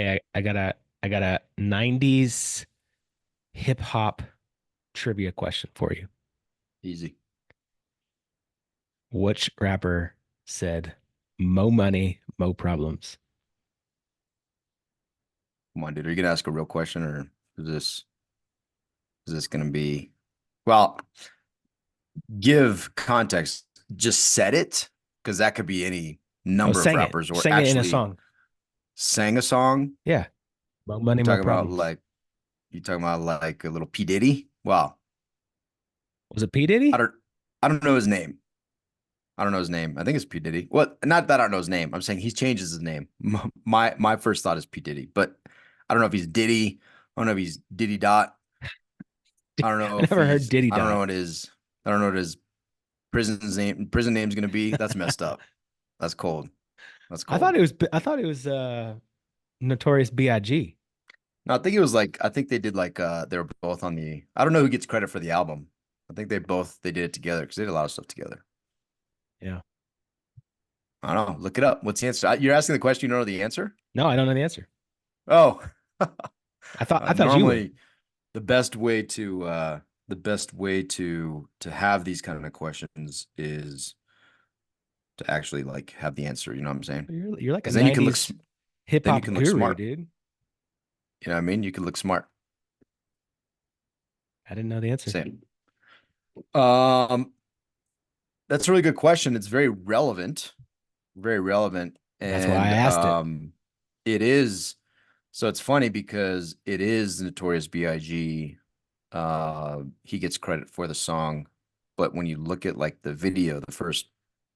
Hey, I got a 90s hip hop trivia question for you. Easy. Which rapper said "Mo money, mo problems"? Come on, dude. Are you gonna ask a real question or is this gonna be well, give context. Just said it, because that could be any Oh, number of sang it. rappers or Sang it in a actually song. sang a song. Yeah. Mo You money, mo talk about problems. like you talking about like a little P. Diddy? Wow. Was it P. I Diddy? don't I don't know his name. I don't know his name. I think it's P. Diddy. Well, not that I don't know his name. I'm saying he changes his name. My first thought is P. Diddy, but I don't know if he's Diddy. I don't know if he's Diddy Dot. I don't know I if never heard he's Diddy I don't know Dot. what his I don't know what his prison name's gonna be. That's messed up. That's cold. That's cold. I thought it was Notorious B.I.G. No, I think they did like they were both on the I don't know who gets credit for the album. I think they did it together because they did a lot of stuff together. Yeah. I don't know. Look it up. What's the answer? You're asking the question, you don't know the answer? No, I don't know the answer. Oh. I thought you would. Normally the best way to to have these kind of questions is to actually like have the answer, you know what I'm saying? You're like a Because then you can look '90s hip then you hop can look guru, smart. dude. You know what I mean? You can look smart. I didn't know the answer. Same. Um, that's a really good question. It's very relevant, That's why I and asked it. it is. So it's funny because it is Notorious B.I.G. He gets credit for the song, but when you look at like the video, the first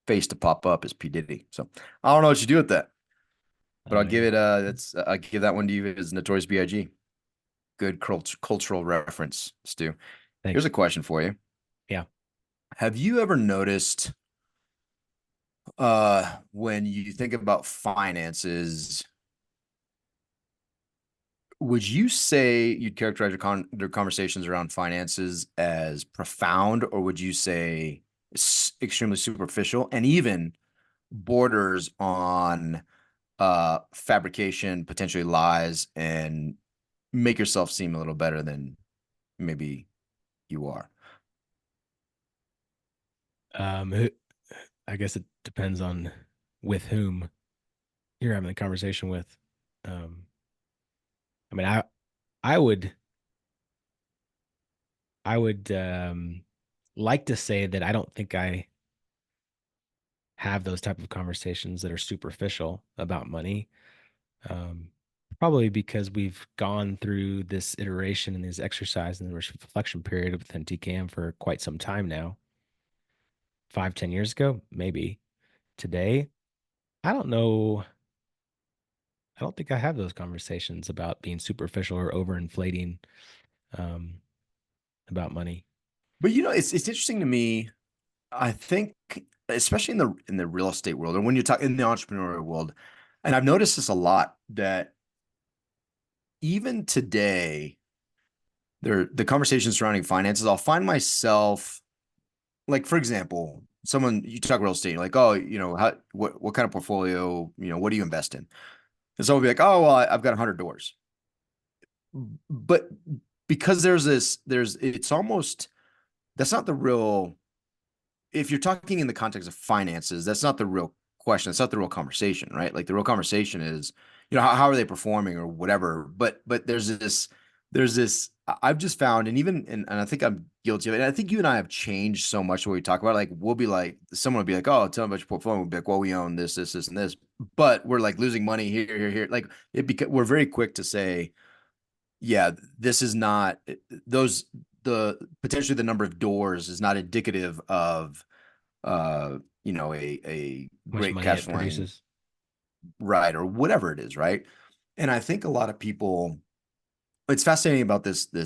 face to pop up is P. Diddy. So I don't know what you do with that, but I'll Oh give yeah. it that's I give that one to you as Notorious B.I.G. Good cultural reference, Stu. Here's Thanks. a question for you. Yeah. Have you ever noticed when you think about finances, would you say you'd characterize your conversations around finances as profound, or would you say extremely superficial and even borders on fabrication, potentially lies, and make yourself seem a little better than maybe you are? Who, I guess it depends on with whom you're having the conversation with. Um, I mean, I would I would like to say that I don't think I have those type of conversations that are superficial about money. Um, Probably because we've gone through this iteration and this exercise and the reflection period within TKM for quite some time now. 5, 10 years ago, maybe. Today, I don't know. I don't think I have those conversations about being superficial or overinflating um, about money. But it's interesting to me. I think, especially in the real estate world, or when you're talking in the entrepreneurial world, and I've noticed this a lot that even today, the conversation surrounding finances, I'll find myself like, for example, someone you talk real estate, like, oh, what kind of portfolio, what do you invest in? And someone will be like, oh, well, I've got 100 doors, but because it's almost that's not the real. If you're talking in the context of finances, that's not the real question. It's not the real conversation, right? Like the real conversation is, how are they performing or whatever. But there's this I've just found, and even and I think I'm guilty of it. And I think you and I have changed so much when we talk about it. Like we'll be like, someone will be like, oh, tell me about your portfolio. We'll be like, well, we own this, and this, but we're like losing money here. Like we're very quick to say, yeah, this is not those the potentially the number of doors is not indicative of a How much great money cash it flowing produces. ride or whatever it is, right? And I think a lot of people, it's fascinating about as the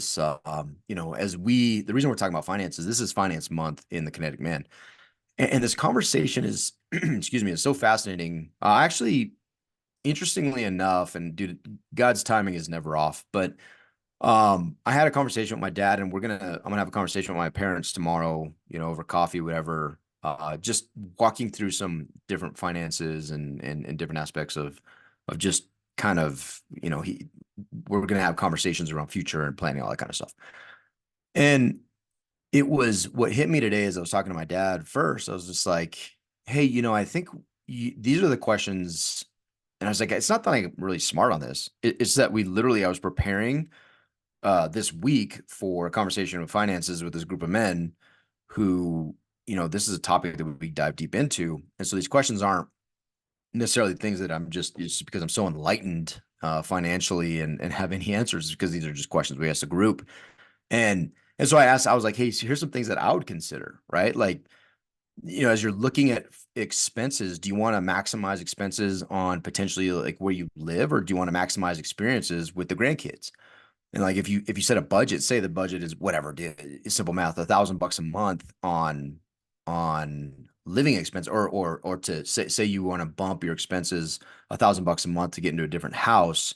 reason we're talking about finances, this is finance month in the Kinetic Man. And this conversation is, excuse me, is so fascinating. Actually, interestingly enough, and dude, God's timing is never off, but I had a conversation with my dad, and I'm gonna have a conversation with my parents tomorrow, over coffee, whatever. Just walking through some different finances and different aspects of just kind of, we're going to have conversations around future and planning, all that kind of stuff. And it was what hit me today as I was talking to my dad first. I was just like, hey, I think these are the questions. And I was like, it's not that I'm really smart on this. It's that I was preparing this week for a conversation with finances with this group of men who, this is a topic that we dive deep into. And so these questions aren't necessarily things that it's because I'm so enlightened financially and have any answers, because these are just questions we asked the group. And so I was like, hey, so here's some things that I would consider, right? Like, as you're looking at expenses, do you want to maximize expenses on potentially like where you live, or do you want to maximize experiences with the grandkids? And like if you set a budget, say the budget is whatever, simple math, $1,000 a month on living expense, or to say you want to bump your expenses $1,000 a month to get into a different house.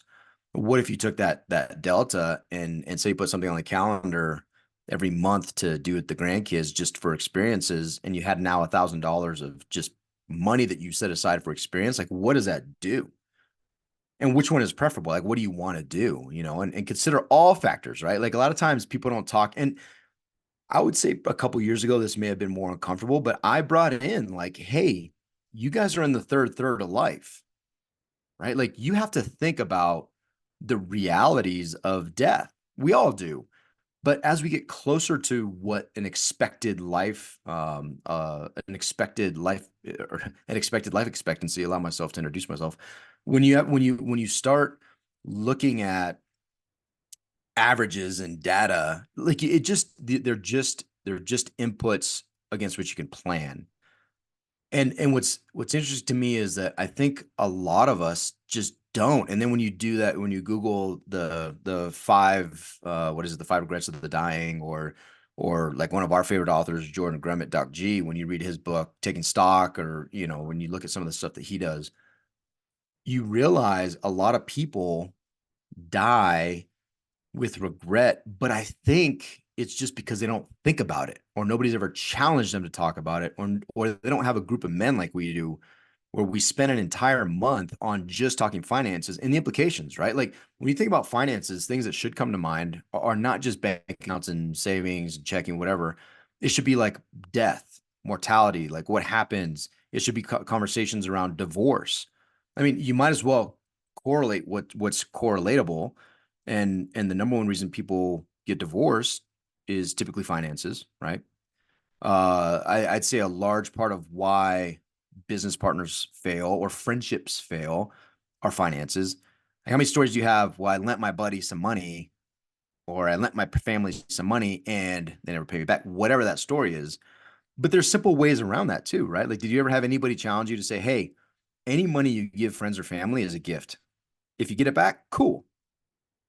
What if you took that delta and say you put something on the calendar every month to do with the grandkids just for experiences, and you had now $1,000 of just money that you set aside for experience? Like, what does that do? And which one is preferable? Like, what do you want to do? And consider all factors, right? Like, a lot of times people don't talk. And I would say a couple years ago, this may have been more uncomfortable, but I brought it in like, hey, you guys are in the third of life, right? Like, you have to think about the realities of death. We all do. But as we get closer to what an expected life expectancy, allow myself to introduce myself. When you start looking at averages and data, like they're just inputs against which you can plan. And what's interesting to me is that I think a lot of us just don't. And then when you do that, when you Google the five what is it, the five regrets of the dying, or like one of our favorite authors, Jordan Grummett, Doc G, when you read his book, Taking Stock, or when you look at some of the stuff that he does, you realize a lot of people die with regret, but I think it's just because they don't think about it, or nobody's ever challenged them to talk about it, or they don't have a group of men like we do, where we spend an entire month on just talking finances and the implications, right? Like, when you think about finances, things that should come to mind are not just bank accounts and savings and checking, whatever. It should be like death, mortality, like what happens. It should be conversations around divorce. I mean, you might as well correlate what's correlatable, and the number one reason people get divorced is typically finances, right? I'd say a large part of why business partners fail or friendships fail are finances. Like, how many stories do you have? Well, I lent my buddy some money, or I lent my family some money and they never pay me back, whatever that story is. But there's simple ways around that too, right? Like, did you ever have anybody challenge you to say, hey, any money you give friends or family is a gift? If you get it back, cool.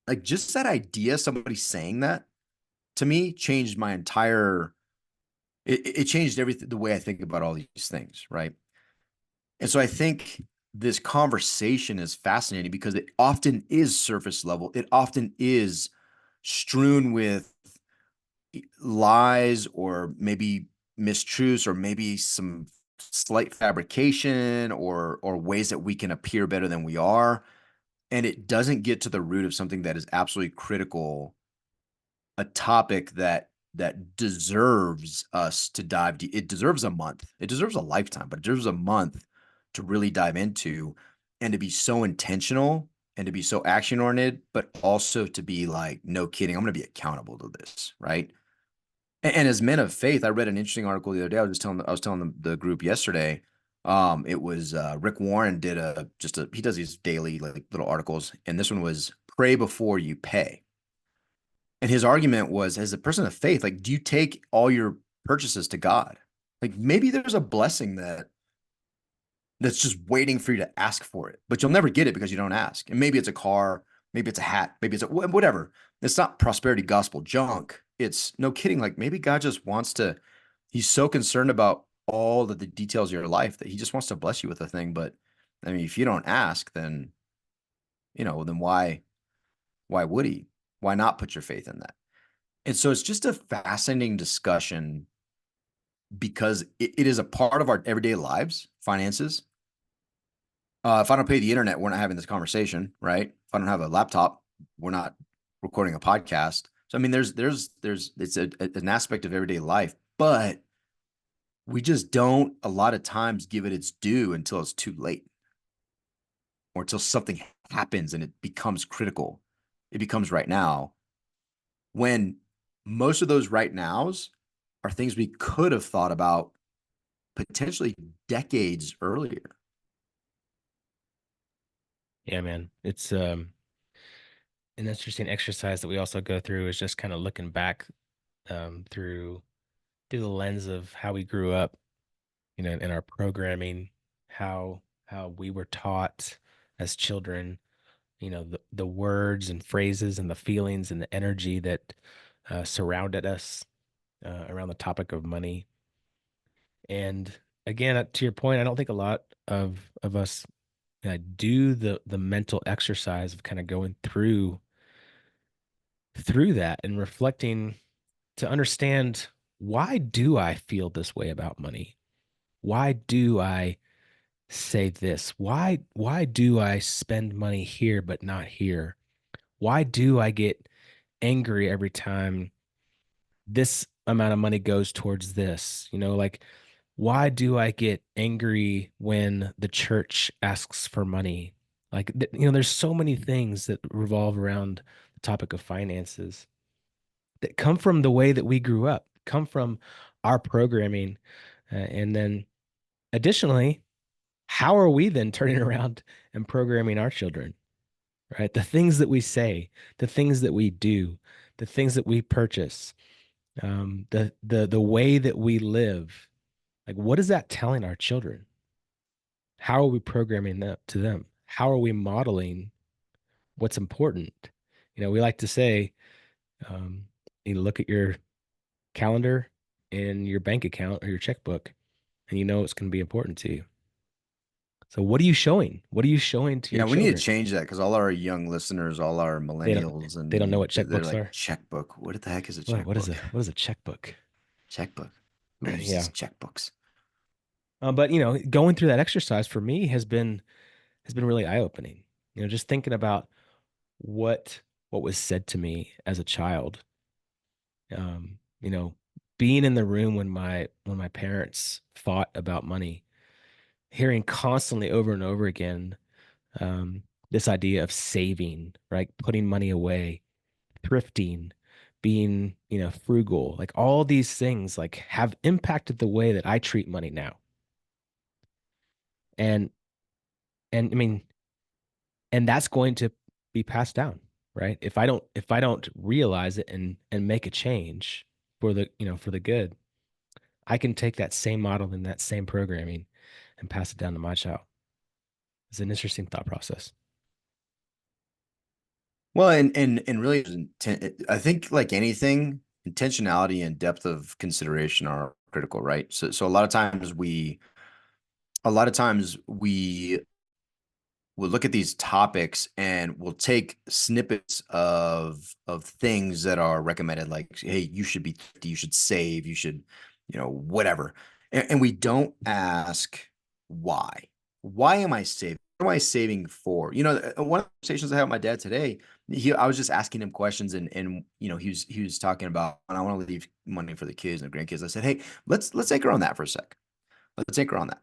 Like, just that idea, somebody saying that to me changed my entire it changed everything, the way I think about all these things, right? And so I think this conversation is fascinating because it often is surface level. It often is strewn with lies, or maybe mistruths, or maybe some slight fabrication, or ways that we can appear better than we are. And it doesn't get to the root of something that is absolutely critical, a topic that deserves us to dive deep. It deserves a month. It deserves a lifetime, but it deserves a month to really dive into, and to be so intentional, and to be so action oriented, but also to be like, no kidding, I'm going to be accountable to this, right? And as men of faith, I read an interesting article the other day. I was telling the group yesterday. It was Rick Warren did he does these daily like little articles, and this one was pray before you pay. And his argument was, as a person of faith, like, do you take all your purchases to God? Like, maybe there's a blessing that's just waiting for you to ask for it, but you'll never get it because you don't ask. And maybe it's a car, maybe it's a hat, maybe it's whatever. It's not prosperity gospel junk. It's no kidding. Like, maybe God just wants to, he's so concerned about all of the details of your life that he just wants to bless you with a thing. But I mean, if you don't ask, then why would he? Why not put your faith in that? And so it's just a fascinating discussion, because it is a part of our everyday lives, finances. If I don't pay the internet, we're not having this conversation, right? If I don't have a laptop, we're not recording a podcast. So I mean, there's it's an aspect of everyday life, but we just don't a lot of times give it its due until it's too late or until something happens and it becomes critical. It becomes right now when most of those right nows are things we could have thought about potentially decades earlier. Yeah, man. It's an interesting exercise that we also go through is just kind of looking back through the lens of how we grew up, in our programming, how we were taught as children, the words and phrases and the feelings and the energy that surrounded us around the topic of money. And again, to your point, I don't think a lot of us do the mental exercise of kind of going through that and reflecting to understand, why do I feel this way about money? Why do I say this? Why do I spend money here but not here? Why do I get angry every time this amount of money goes towards this? Like, why do I get angry when the church asks for money? Like, there's so many things that revolve around the topic of finances that come from the way that we grew up, come from our programming. And then additionally, how are we then turning around and programming our children, right? The things that we say, the things that we do, the things that we purchase, the way that we live. Like, what is that telling our children? How are we programming that to them? How are we modeling what's important? We like to say, um, you look at your calendar in your bank account or your checkbook, and it's going to be important to you. So what are you showing? What are you showing to your Yeah, we need to children? change that because all our young listeners, all our They don't millennials, they don't know and what they're checkbooks like, are. checkbook. What the heck is a What is checkbook? a checkbook? Checkbook. Who uses Yeah. checkbooks? But going through that exercise for me has been really eye-opening. Just thinking about what was said to me as a child. Um, you know, being in the room when my parents fought about money, hearing constantly over and over again this idea of saving, right? Putting money away, thrifting, being, frugal, like all these things like have impacted the way that I treat money now. And I mean, and that's going to be passed down, right? If I don't realize it and make a change for the good, I can take that same model and that same programming and pass it down to my child. It's an interesting thought process. Well, and really, I think like anything, intentionality and depth of consideration are critical, right? So a lot of times we we'll look at these topics and we'll take snippets of things that are recommended, like, hey, you should be thrifty, you should save, you should, whatever. And we don't ask why. Why am I saving? What am I saving for? One of the conversations I had with my dad today, I was just asking him questions, and he was talking about, and I want to leave money for the kids and the grandkids. I said, hey, let's anchor on that for a sec. Let's anchor on that.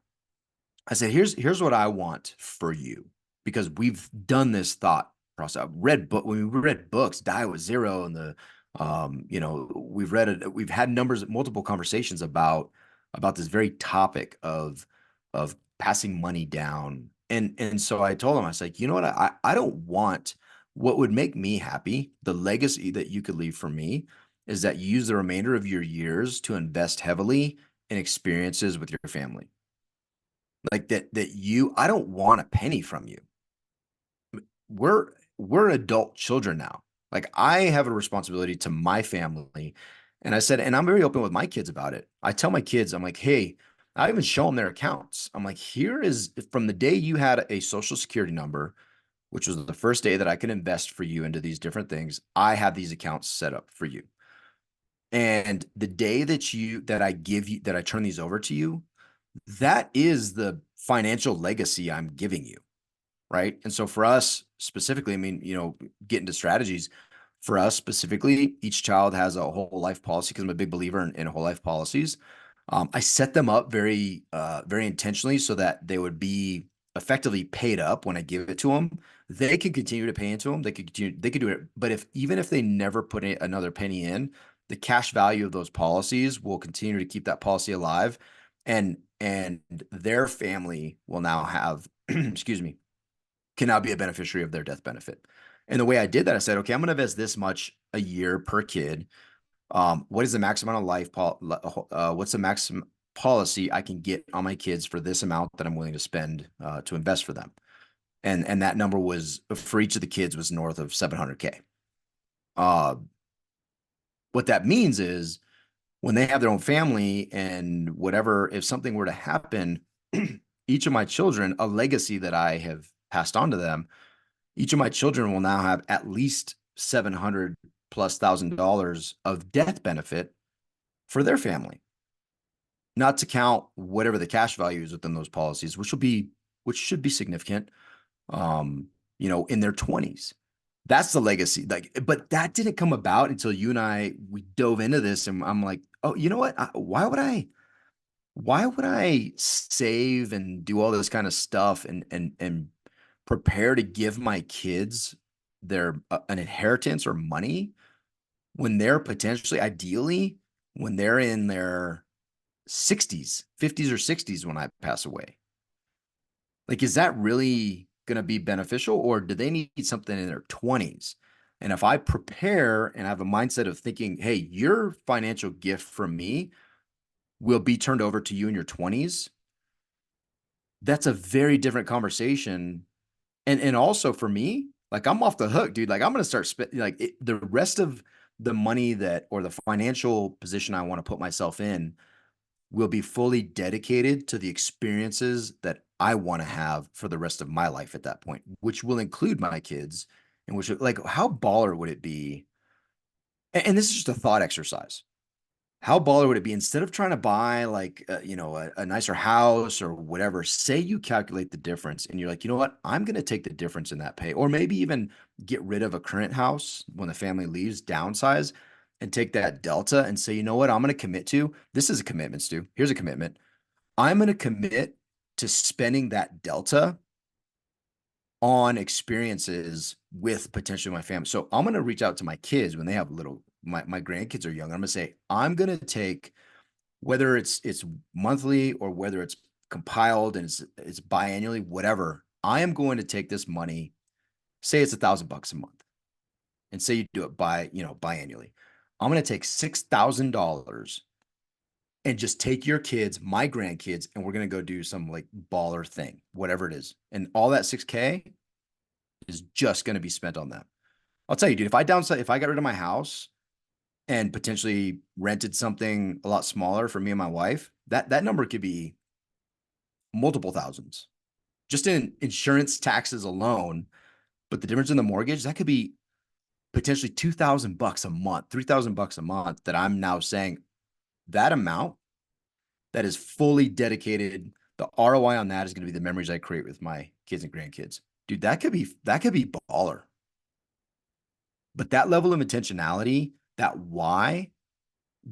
I said, here's what I want for you, because we've done this thought process. I've read book when we read books, Die with Zero, and we've read it. We've had multiple conversations about this very topic of passing money down. And so I told him, I was like, you know what? I don't want what would make me happy. The legacy that you could leave for me is that you use the remainder of your years to invest heavily in experiences with your family, like that you I don't want a penny from you. We're adult children now. Like, I have a responsibility to my family. And I said, and I'm very open with my kids about it. I tell my kids, I'm like, hey, I even show them their accounts. I'm like, here is from the day you had a social security number, which was the first day that I could invest for you into these different things. I have these accounts set up for you. And the day that I give you, that I turn these over to you, that is the financial legacy I'm giving you. right? And so for us specifically, I mean, get into strategies. For us specifically, each child has a whole life policy because I'm a big believer in whole life policies. I set them up very intentionally so that they would be effectively paid up when I give it to them. They could continue to pay into them. They could do it. But even if they never put another penny in, the cash value of those policies will continue to keep that policy alive, and their family will now have, excuse me, can now be a beneficiary of their death benefit. And the way I did that, I said, okay, I'm going to invest this much a year per kid. What is the maximum amount of what's the maximum policy I can get on my kids for this amount that I'm willing to spend to invest for them? And that number was for each of the kids was north of 700K. Uh, what that means is when they have their own family and whatever, if something were to happen, each of my children, a legacy that I have passed on to them, each of my children will now have at least 700 plus $1,000 of death benefit for their family, not to count whatever the cash value is within those policies, which should be significant, in their 20s. That's the legacy. Like, but that didn't come about until you and we dove into this, and I'm like, oh, you know what? Why would I save and do all this kind of stuff and prepare to give my kids their an inheritance or money when they're potentially, ideally, when they're in their 60s, 50s or 60s when I pass away? Like, is that really going to be beneficial, or do they need something in their 20s? And if I prepare and have a mindset of thinking, hey, your financial gift from me will be turned over to you in your 20s, that's a very different conversation. And also for me, like, I'm off the hook, dude. Like, I'm going to start spending like the rest of the money that, or the financial position I want to put myself in, will be fully dedicated to the experiences that I want to have for the rest of my life at that point, which will include my kids. And which, like, how baller would it be? And this is just a thought exercise. How baller would it be, instead of trying to buy like a nicer house or whatever? Say you calculate the difference and you're like, you know what, I'm going to take the difference in that pay, or maybe even get rid of a current house when the family leaves, downsize, and take that delta and say, you know what, I'm going to commit to this. Is a commitment, Stu. Here's a commitment. I'm going to commit to spending that delta on experiences with potentially my family. So I'm going to reach out to my kids when they have my grandkids are young. I'm going to say, I'm going to take, whether it's monthly or whether it's compiled and it's biannually, whatever, I am going to take this money, say it's $1,000 a month, and say you do it biannually. I'm going to take $6,000 and just take your kids, my grandkids, and we're going to go do some like baller thing, whatever it is. And all that 6K is just going to be spent on that. I'll tell you, dude, if I got rid of my house and potentially rented something a lot smaller for me and my wife, that number could be multiple thousands just in insurance taxes alone. But the difference in the mortgage, that could be potentially $2,000 a month, $3,000 a month, that I'm now saying that amount that is fully dedicated. The ROI on that is going to be the memories I create with my kids and grandkids. Dude, that could be baller. But that level of intentionality, that why,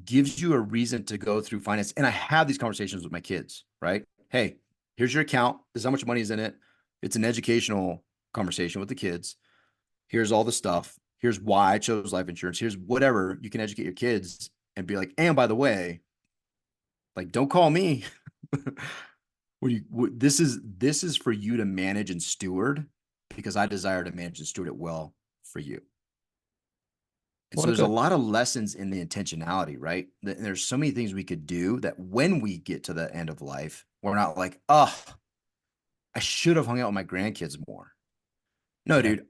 gives you a reason to go through finance. And I have these conversations with my kids, right? Hey, here's your account. This is how much money is in it. It's an educational conversation with the kids. Here's all the stuff. Here's why I chose life insurance. Here's whatever you can educate your kids and be like, and by the way, like, don't call me. This is for you to manage and steward, because I desire to manage and steward it well for you. And so What a there's a good, lot of lessons in the intentionality, right? There's so many things we could do that when we get to the end of life, we're not like, oh, I should have hung out with my grandkids more. No, yeah. dude,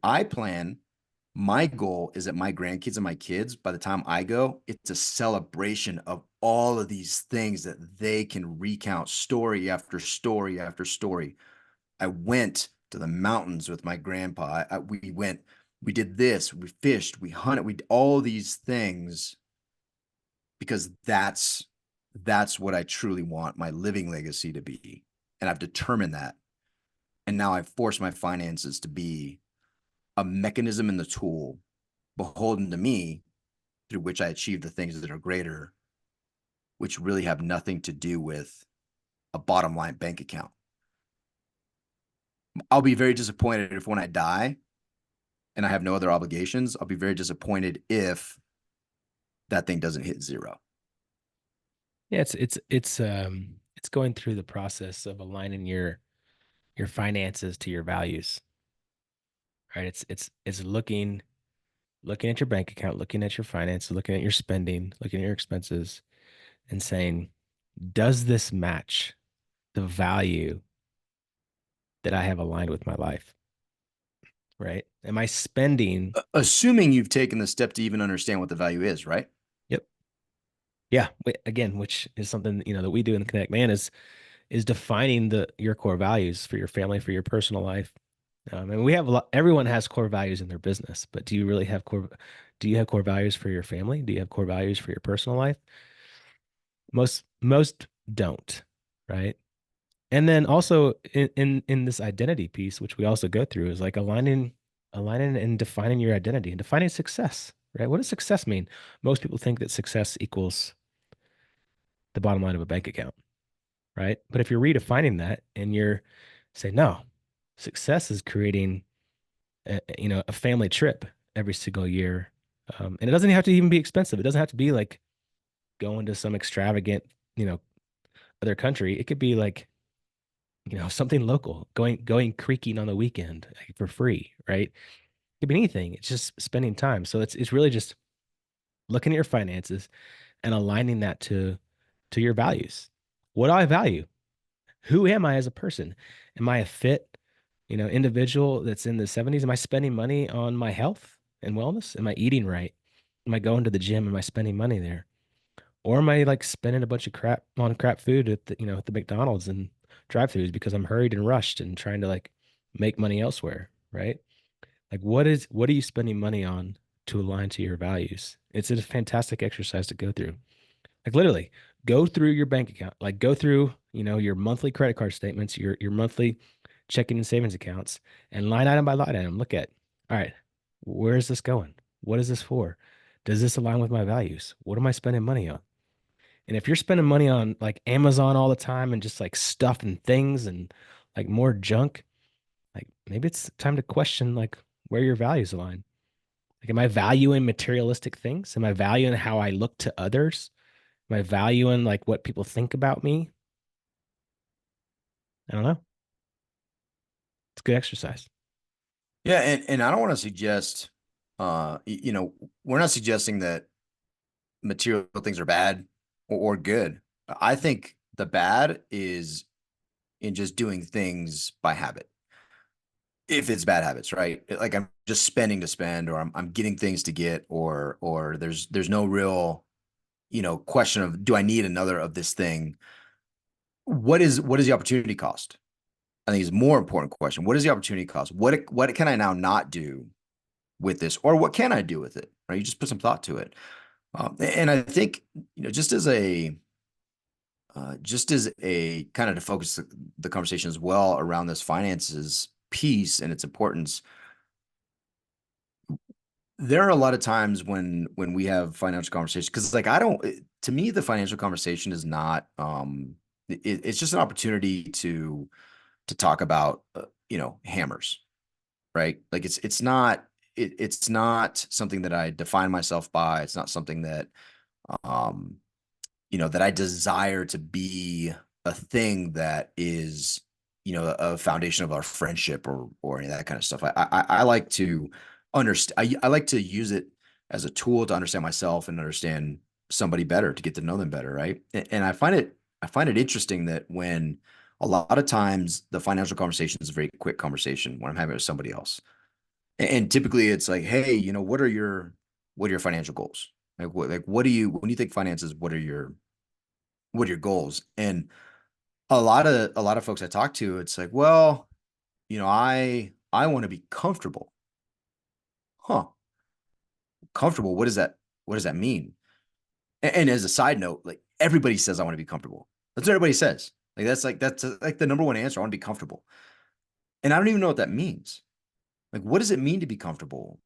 my goal is that my grandkids and my kids, by the time I go, it's a celebration of all of these things that they can recount, story after story after story. I went to the mountains with my grandpa. We did this, we fished, we hunted, we did all these things, because that's what I truly want my living legacy to be. And I've determined that. And now I force my finances to be a mechanism in the tool beholden to me through which I achieve the things that are greater, which really have nothing to do with a bottom line bank account. I'll be very disappointed if when I die and I have no other obligations, I'll be very disappointed if that thing doesn't hit zero. Yeah, it's going through the process of aligning your finances to your values, right? It's looking at your bank account, looking at your finances, looking at your spending, looking at your expenses, and saying, does this match the value that I have aligned with my life? Right? Am I spending? Assuming you've taken the step to even understand what the value is, right? Yep. Yeah. Again, which is something that we do in the Kinetic Man is defining the your core values for your family, for your personal life. And we have a lot. Everyone has core values in their business, but do you really have core? Do you have core values for your family? Do you have core values for your personal life? Most don't, right? And then also in this identity piece, which we also go through, is like aligning and defining your identity and defining success, right? What does success mean? Most people think that success equals the bottom line of a bank account, right? But if you're redefining that and you're saying, no, success is creating a family trip every single year. And it doesn't have to even be expensive. It doesn't have to be like going to some extravagant, you know, other country. It could be like, something local, going creeking on the weekend like, for free, right? It could be anything. It's just spending time. So it's really just looking at your finances and aligning that to your values. What do I value? Who am I as a person? Am I a fit, individual that's in the 70s? Am I spending money on my health and wellness? Am I eating right? Am I going to the gym? Am I spending money there? Or am I like spending a bunch of crap on crap food at the McDonald's and drive-throughs because I'm hurried and rushed and trying to like make money elsewhere, right? Like what are you spending money on to align to your values? It's a fantastic exercise to go through. Like literally, go through your bank account, like go through, your monthly credit card statements, your monthly checking and savings accounts, and line item by line item, look at, all right, where is this going? What is this for? Does this align with my values? What am I spending money on? And if you're spending money on like Amazon all the time and just like stuff and things and like more junk, like maybe it's time to question like where your values align. Like, am I valuing materialistic things? Am I valuing how I look to others? Am I valuing like what people think about me? I don't know. It's a good exercise. Yeah, and I don't want to suggest, we're not suggesting that material things are bad or good. I think the bad is in just doing things by habit. If it's bad habits, right? Like I'm just spending to spend, or I'm getting things to get, or there's no real, question of do I need another of this thing? What is the opportunity cost? I think is a more important question. What is the opportunity cost? What can I now not do with this, or what can I do with it? Right? You just put some thought to it. And I think just as a kind of to focus the conversation as well around this finances piece and its importance. There are a lot of times when we have financial conversations because like I don't to me the financial conversation is not it's just an opportunity to talk about hammers, right? Like it's not something that I define myself by. It's not something that um that I desire to be a thing that is, a foundation of our friendship or any of that kind of stuff. I like to understand. I like to use it as a tool to understand myself and understand somebody better, to get to know them better, right? And I find it interesting that when a lot of times the financial conversation is a very quick conversation when I'm having it with somebody else, and typically it's like, hey, what are your financial goals? What do you when you think finances? What are your goals? And a lot of folks I talk to, it's like, well, I want to be comfortable. Huh? Comfortable. What does that mean? And as a side note, like everybody says I want to be comfortable. That's what everybody says. Like that's like the number one answer. I want to be comfortable. And I don't even know what that means. Like, what does it mean to be comfortable?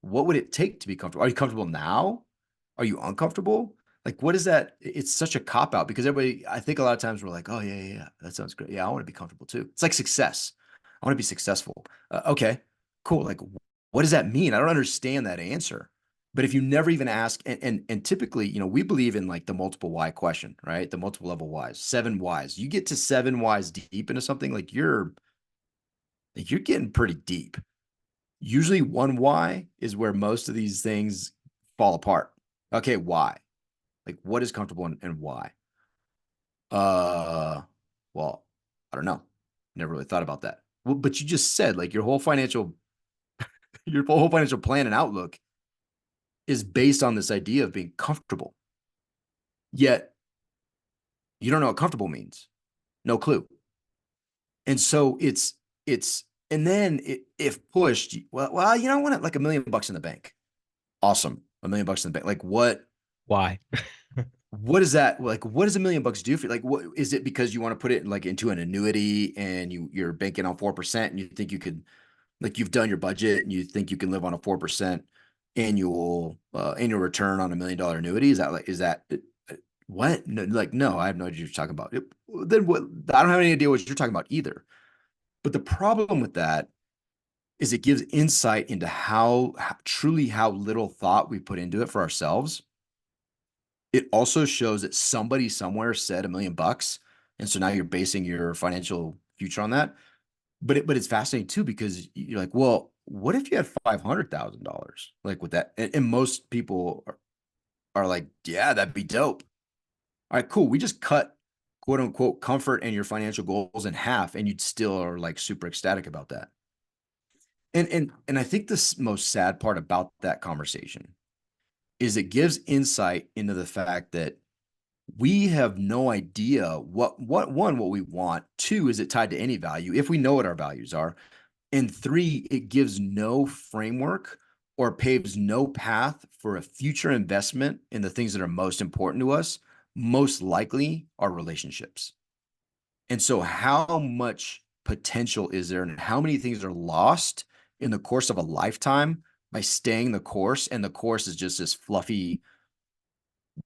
What would it take to be comfortable? Are you comfortable now? Are you uncomfortable? Like, what is that? It's such a cop out because everybody, I think a lot of times we're like, oh, yeah, yeah, yeah, that sounds great. Yeah, I want to be comfortable too. It's like success. I want to be successful. Okay, cool. Like, what does that mean? I don't understand that answer. But if you never even ask, and typically, we believe in like the multiple why question, right? The multiple level whys, 7 whys. You get to 7 whys deep into something, like you're getting pretty deep. Usually one why is where most of these things fall apart. Okay, why? Like what is comfortable and why? Uh well, I don't know. Never really thought about that. Well, but you just said like your whole financial plan and outlook is based on this idea of being comfortable. Yet you don't know what comfortable means. No clue. And so it's and then if pushed, well, I want like $1 million in the bank. Awesome. $1 million in the bank. Like Why? what is that like? What does $1 million do for you? Like, what is it because you want to put it like into an annuity and you're banking on 4% and you think you could like you've done your budget and you think you can live on a 4% annual return on $1 million annuity? Is that what? No, like, no, I have no idea what you're talking about. Then what? I don't have any idea what you're talking about either. But the problem with that is it gives insight into truly how little thought we put into it for ourselves. It also shows that somebody somewhere said $1 million. And so now you're basing your financial future on that. But it's fascinating too, because you're like, well, what if you had $500,000? Like with that, and most people are like, yeah, that'd be dope. All right, cool. We just cut quote unquote comfort and your financial goals in half, and you'd still are like super ecstatic about that. And I think the most sad part about that conversation is it gives insight into the fact that we have no idea what we want. Two, is it tied to any value if we know what our values are? And three, it gives no framework or paves no path for a future investment in the things that are most important to us, most likely our relationships. And so how much potential is there and how many things are lost in the course of a lifetime by staying the course, and the course is just this fluffy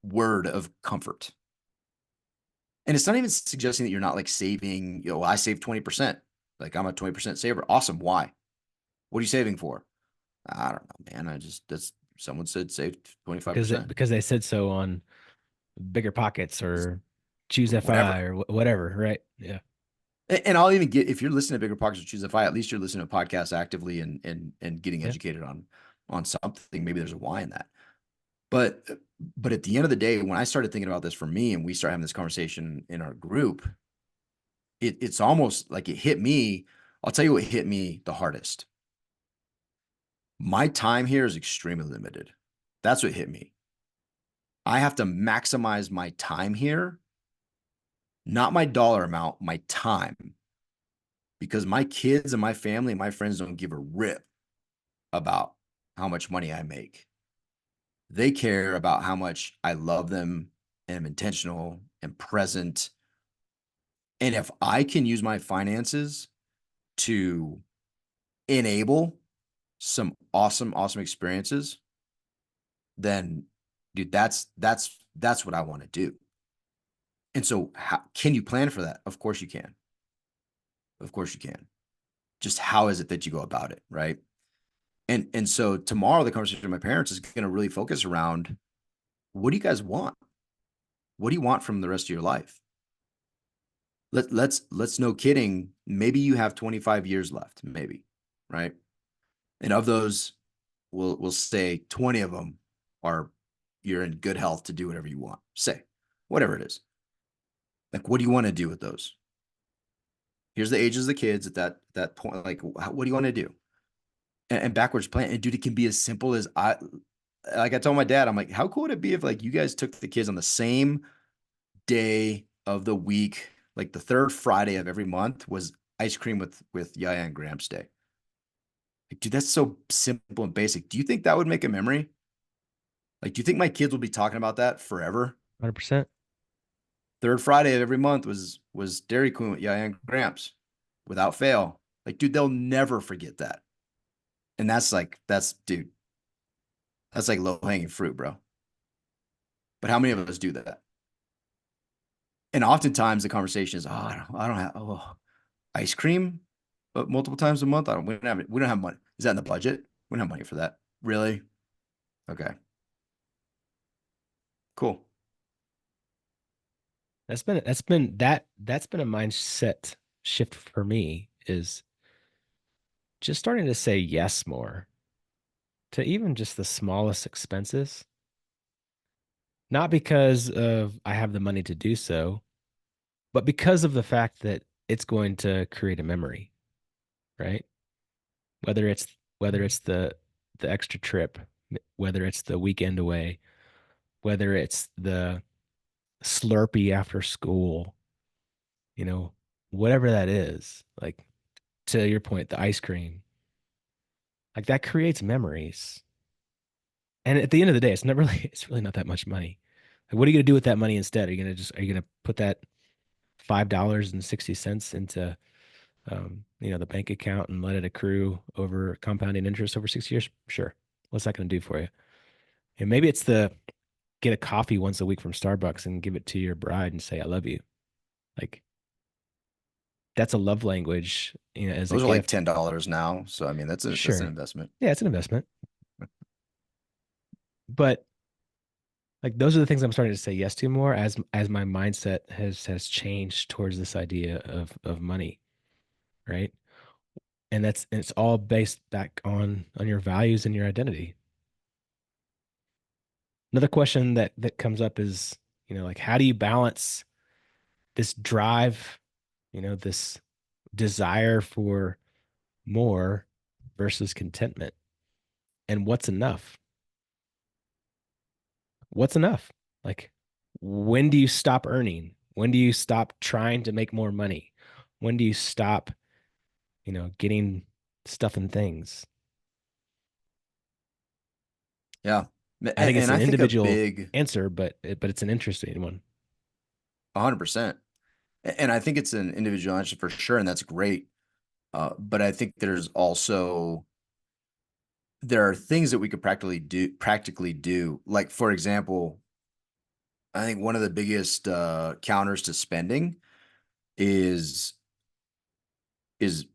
word of comfort. And it's not even suggesting that you're not like saving, I save 20%. Like I'm a 20% saver. Awesome. Why? What are you saving for? I don't know, man. That's someone said save Because 25%. they said so on Bigger Pockets or Choose FI Whatever. or whatever, right? Yeah. And I'll even get, if you're listening to Bigger Pockets or Choose FI, at least you're listening to podcasts actively and getting Yeah. educated on something. Maybe there's a why in that. But but at the end of the day, when I started thinking about this for me and we started having this conversation in our group, it's almost like it hit me. I'll tell you what hit me the hardest. My time here is extremely limited. That's what hit me. I have to maximize my time here, not my dollar amount, my time, because my kids and my family and my friends don't give a rip about how much money I make. They care about how much I love them and am intentional and present. And if I can use my finances to enable some awesome, awesome experiences, then dude, that's what I want to do. And so can you plan for that? Of course you can. Of course you can. Just how is it that you go about it, right? And so tomorrow the conversation with my parents is going to really focus around, what do you guys want? What do you want from the rest of your life? Let's no kidding, maybe you have 25 years left, maybe, right? And of those, we'll say 20 of them are you're in good health to do whatever you want. Say, whatever it is. Like, what do you want to do with those? Here's the ages of the kids at that point. Like, what do you want to do? And backwards plan. And dude, it can be as simple as I told my dad, I'm like, how cool would it be if like you guys took the kids on the same day of the week, like the third Friday of every month was ice cream with Yaya and Gramps Day. Like, dude, that's so simple and basic. Do you think that would make a memory? Like, do you think my kids will be talking about that forever? 100%. Third Friday of every month was Dairy Queen with Yaya and Gramps, without fail. Like, dude, they'll never forget that. And dude, that's like low hanging fruit, bro. But how many of us do that? And oftentimes the conversation is, oh, I don't have ice cream, but multiple times a month. We don't have money. Is that in the budget? We don't have money for that. Really? Okay, cool. That's been a mindset shift for me is just starting to say yes more to even just the smallest expenses. Not because of I have the money to do so, but because of the fact that it's going to create a memory, right? Whether it's whether it's the extra trip, whether it's the weekend away, whether it's the Slurpee after school, you know, whatever that is, like to your point, the ice cream, like that creates memories. And at the end of the day, it's really not that much money. Like, what are you gonna do with that money instead? Are you gonna put that $5.60 into the bank account and let it accrue over compounding interest over 6 years? Sure. What's that gonna do for you? And maybe it's the get a coffee once a week from Starbucks and give it to your bride and say, I love you. Like that's a love language, as a Those are like gift. $10 now. So I mean, that's an Sure. investment. Yeah, it's an investment. But like those are the things I'm starting to say yes to more as my mindset has changed towards this idea of money, right? And it's all based back on your values and your identity. Another question that comes up is, like how do you balance this drive, this desire for more versus contentment? And what's enough? What's enough? Like, when do you stop earning? When do you stop trying to make more money? When do you stop, getting stuff and things? Yeah. I think it's And an I think a individual big answer, but it's an interesting one. 100%. And I think it's an individual answer for sure. And that's great. But I think there are things that we could practically do. Like, for example, I think one of the biggest counters to spending is is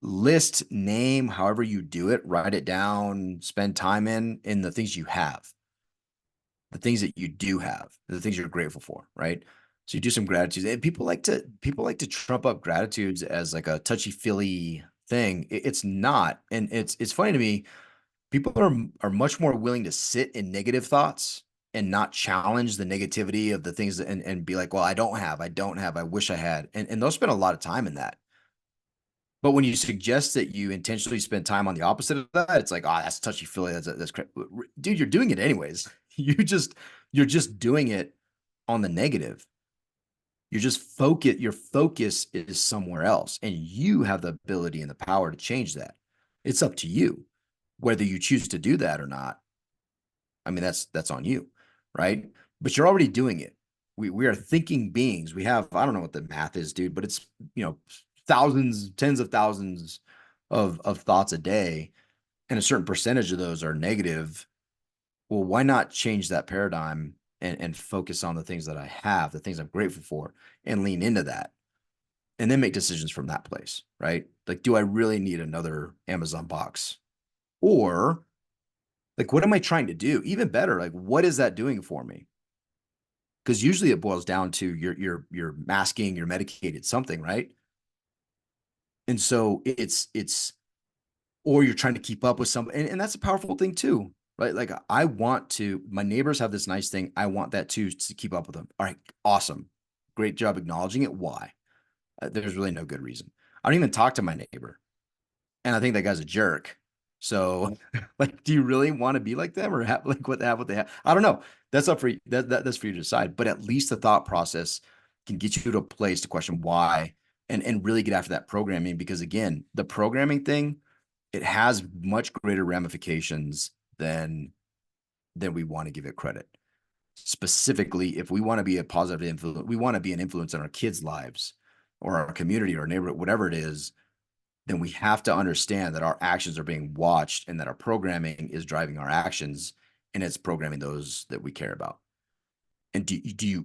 list, name, however you do it, write it down, spend time in the things you have, the things that you do have, the things you're grateful for, right? So you do some gratitudes, and people like to trump up gratitudes as like a touchy feely thing. It's not, and it's funny to me. People are much more willing to sit in negative thoughts and not challenge the negativity of the things and be like, well, I don't have, I wish I had, and they'll spend a lot of time in that. But when you suggest that you intentionally spend time on the opposite of that, it's like, oh, that's touchy feely. Dude, you're doing it anyways. You're just doing it on the negative. Your focus is somewhere else, and you have the ability and the power to change that. It's up to you whether you choose to do that or not. I mean, that's on you, right? But you're already doing it. We are thinking beings. We have, I don't know what the math is, dude, but it's, thousands, tens of thousands of thoughts a day, and a certain percentage of those are negative. Well, why not change that paradigm and focus on the things that I have, the things I'm grateful for, and lean into that, and then make decisions from that place, right? Like, do I really need another Amazon box? Or like, what am I trying to do? Even better, like, what is that doing for me? Because usually it boils down to you're masking, you're medicated something, right? And so it's or you're trying to keep up with somebody, and that's a powerful thing too, right? Like, my neighbors have this nice thing. I want that too, to keep up with them. All right, awesome. Great job acknowledging it. Why? There's really no good reason. I don't even talk to my neighbor, and I think that guy's a jerk. So, like, do you really want to be like them, or have like what they have, what they have? I don't know. That's up for you. That's for you to decide. But at least the thought process can get you to a place to question why, and really get after that programming. Because again, the programming thing, it has much greater ramifications than we want to give it credit. Specifically, if we want to be a positive influence, we want to be an influence in our kids' lives or our community or our neighborhood, whatever it is. then we have to understand that our actions are being watched and that our programming is driving our actions and it's programming those that we care about. And do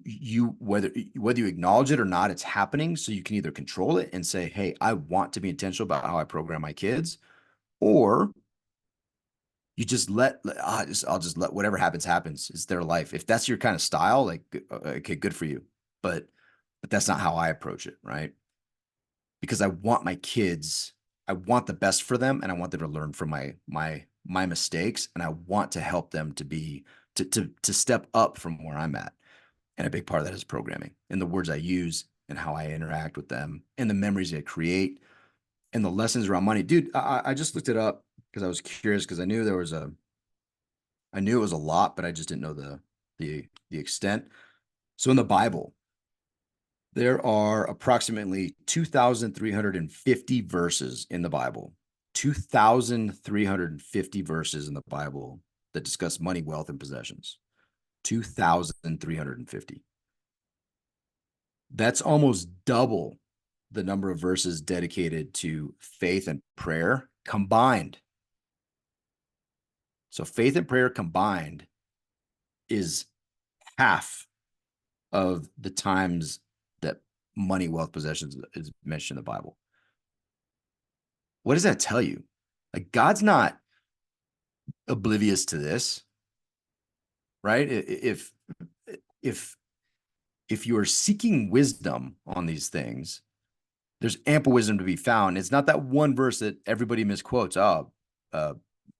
you whether you acknowledge it or not, it's happening. So you can either control it and say, hey, I want to be intentional about how I program my kids, or you just I'll just let whatever happens happens. It's their life. If that's your kind of style, like okay, good for you. But that's not how I approach it, right? Because I want my kids, I want the best for them, and I want them to learn from my mistakes, and I want to help them to be to step up from where I'm at. And a big part of that is programming and the words I use and how I interact with them and the memories I create and the lessons around money. Dude, I just looked it up because I was curious because I knew it was a lot, but I just didn't know the extent. So in the Bible, there are approximately 2,350 verses in the Bible. 2,350 verses in the Bible that discuss money, wealth, and possessions. 2,350. That's almost double the number of verses dedicated to faith and prayer combined. So faith and prayer combined is half of the times that money, wealth, possessions is mentioned in the Bible. What does that tell you? Like God's not oblivious to this, right? If if you are seeking wisdom on these things, there's ample wisdom to be found. It's not that one verse that everybody misquotes. Oh, uh,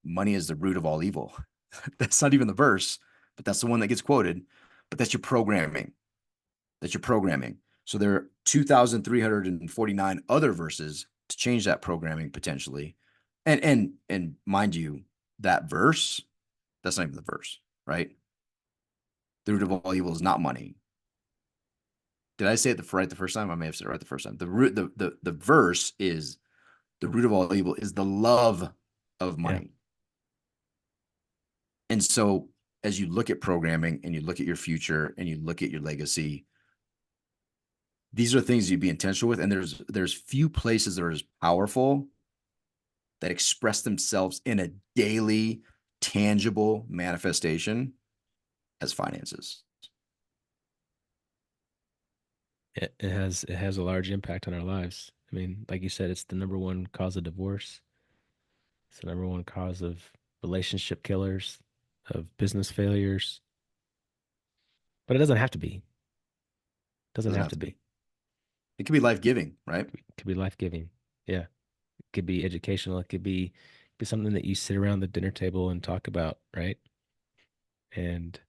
money is the root of all evil. That's not even the verse, but that's the one that gets quoted. But that's your programming. That's your programming. So there are 2,349 other verses to change that programming potentially. And mind you, that verse, that's not even the verse, right? The root of all evil is not money. Did I say it right the first time? I may have said it right the first time. The verse is the root of all evil is the love of Yeah. money. And so as you look at programming and you look at your future and you look at your legacy, these are things you'd be intentional with. And there's few places that are as powerful that express themselves in a daily, tangible manifestation as finances. It has a large impact on our lives. I mean, like you said, it's the number one cause of divorce. It's the number one cause of relationship killers, of business failures. But it doesn't have to be. It It doesn't doesn't have have to to be. be. It could be life giving, right? It could be life-giving. Yeah. It could be educational. It could be something that you sit around the dinner table and talk about, right? And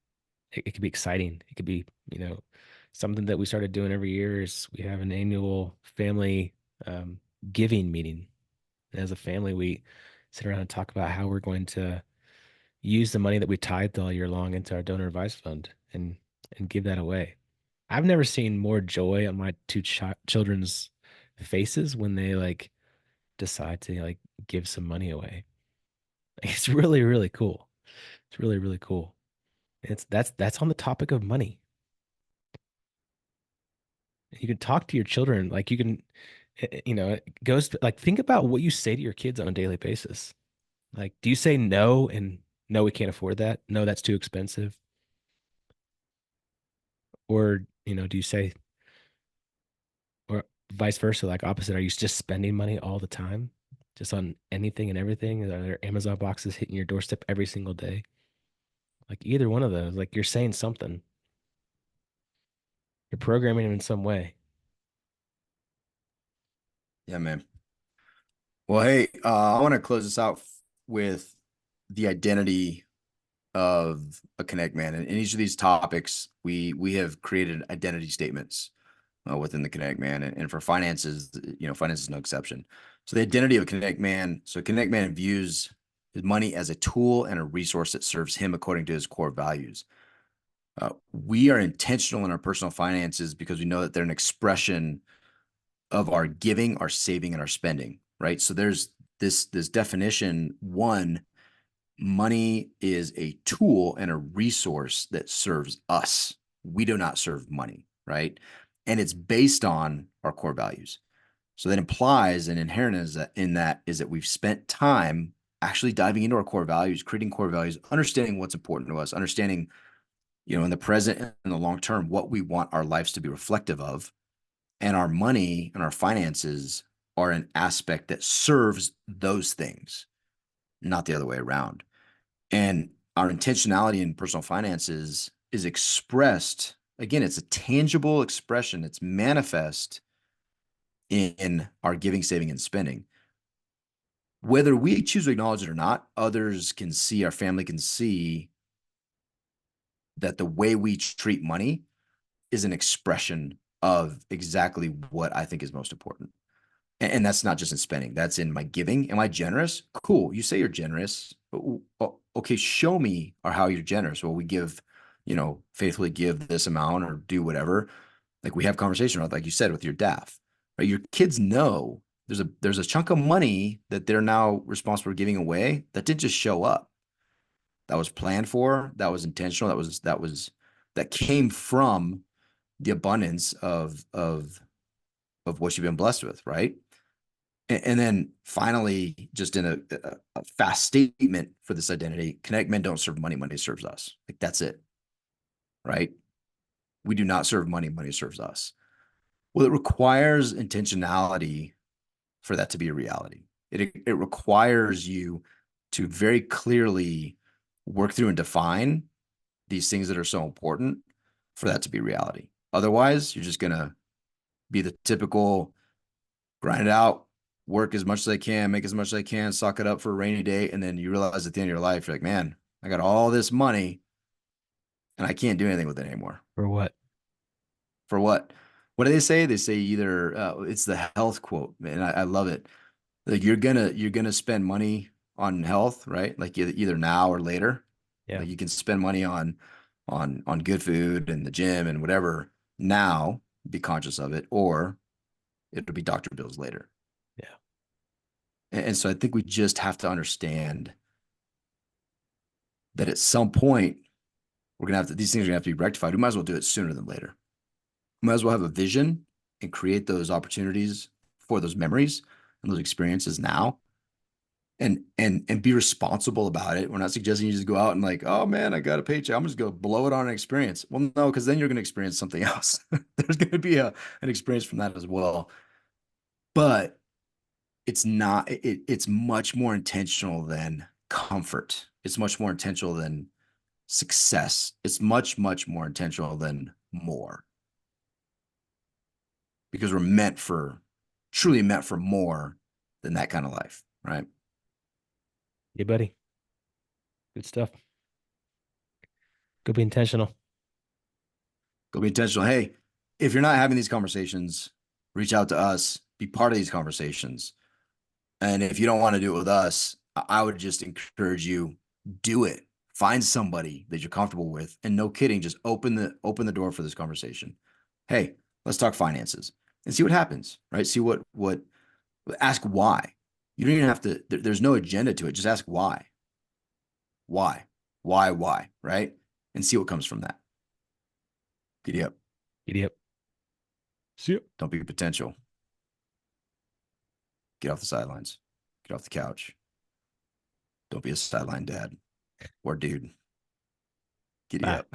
it could be exciting. It could be, something that we started doing every year is we have an annual family um, giving meeting. As a family, we sit around and talk about how we're going to use the money that we tithed all year long into our donor advice fund and give that away. I've never seen more joy on my two children's faces when they like decide to like give some money away. It's really, really cool. It's really, really cool. That's on the topic of money. You can talk to your children like you can, it goes like think about what you say to your kids on a daily basis. Like, do you say no and no, we can't afford that? No, that's too expensive. Or, do you say, or vice versa, like opposite, are you just spending money all the time? Just on anything and everything? Are there Amazon boxes hitting your doorstep every single day? Like either one of those, like you're saying something. You're programming them in some way. Yeah, man. Well, hey, I want to close this out with the identity of a Connect Man. And in each of these topics, we have created identity statements within the Connect Man, and for finances, finance is no exception. So the identity of a Connect Man. So Connect Man views his money as a tool and a resource that serves him according to his core values. We are intentional in our personal finances because we know that they're an expression of our giving, our saving, and our spending, right? So there's this definition. One, money is a tool and a resource that serves us. We do not serve money, right? And it's based on our core values. So that implies and inherent is that we've spent time actually diving into our core values, creating core values, understanding what's important to us, understanding, in the present and in the long term, what we want our lives to be reflective of. And our money and our finances are an aspect that serves those things, not the other way around. And our intentionality in personal finances is expressed, again, it's a tangible expression, it's manifest in our giving, saving, and spending. Whether we choose to acknowledge it or not, others can see, our family can see that the way we treat money is an expression of exactly what I think is most important. And that's not just in spending, that's in my giving. Am I generous? Cool. You say you're generous. Okay, show me or how you're generous. Well, we give, faithfully give this amount or do whatever. Like we have conversation about, like you said, with your DAF, right? Your kids know there's a chunk of money that they're now responsible for giving away that didn't just show up. That was planned for, that was intentional, that came from the abundance of what you've been blessed with, right? And then finally, just in a fast statement for this identity, Kinetic Men don't serve money, money serves us. Like that's it, right? We do not serve money, money serves us. Well, it requires intentionality for that to be a reality. It requires you to very clearly work through and define these things that are so important for that to be reality. Otherwise, you're just gonna be the typical grind it out, work as much as I can, make as much as I can, suck it up for a rainy day. And then you realize at the end of your life, you're like, man, I got all this money and I can't do anything with it anymore. For what? For what? What do they say? They say either it's the health quote, man. I love it. Like you're gonna spend money on health, right? Like either now or later. Yeah. Like you can spend money on good food and the gym and whatever now, be conscious of it, or it'll be doctor bills later. Yeah. And so I think we just have to understand that at some point we're gonna have to these things are gonna have to be rectified. We might as well do it sooner than later. We might as well have a vision and create those opportunities for those memories and those experiences now and be responsible about it. We're not suggesting you just go out and like, oh man, I got a paycheck. I'm just gonna blow it on an experience. Well, no, because then you're gonna experience something else. There's gonna be an experience from that as well. But it's not it's much more intentional than comfort. It's much more intentional than success. It's much, much more intentional than more because we're truly meant for more than that kind of life, right? Yeah, buddy. Good stuff. Go be intentional. Go be intentional. Hey, if you're not having these conversations, reach out to us, be part of these conversations. And if you don't want to do it with us, I would just encourage you, do it. Find somebody that you're comfortable with. And no kidding, just open the door for this conversation. Hey, let's talk finances and see what happens, right? See what ask why. You don't even have to, there's no agenda to it. Just ask why. Why? Why? Right? And see what comes from that. Giddy up. Giddy up. See ya. Don't be potential. Get off the sidelines. Get off the couch. Don't be a sideline dad or dude. Giddy Bye. up.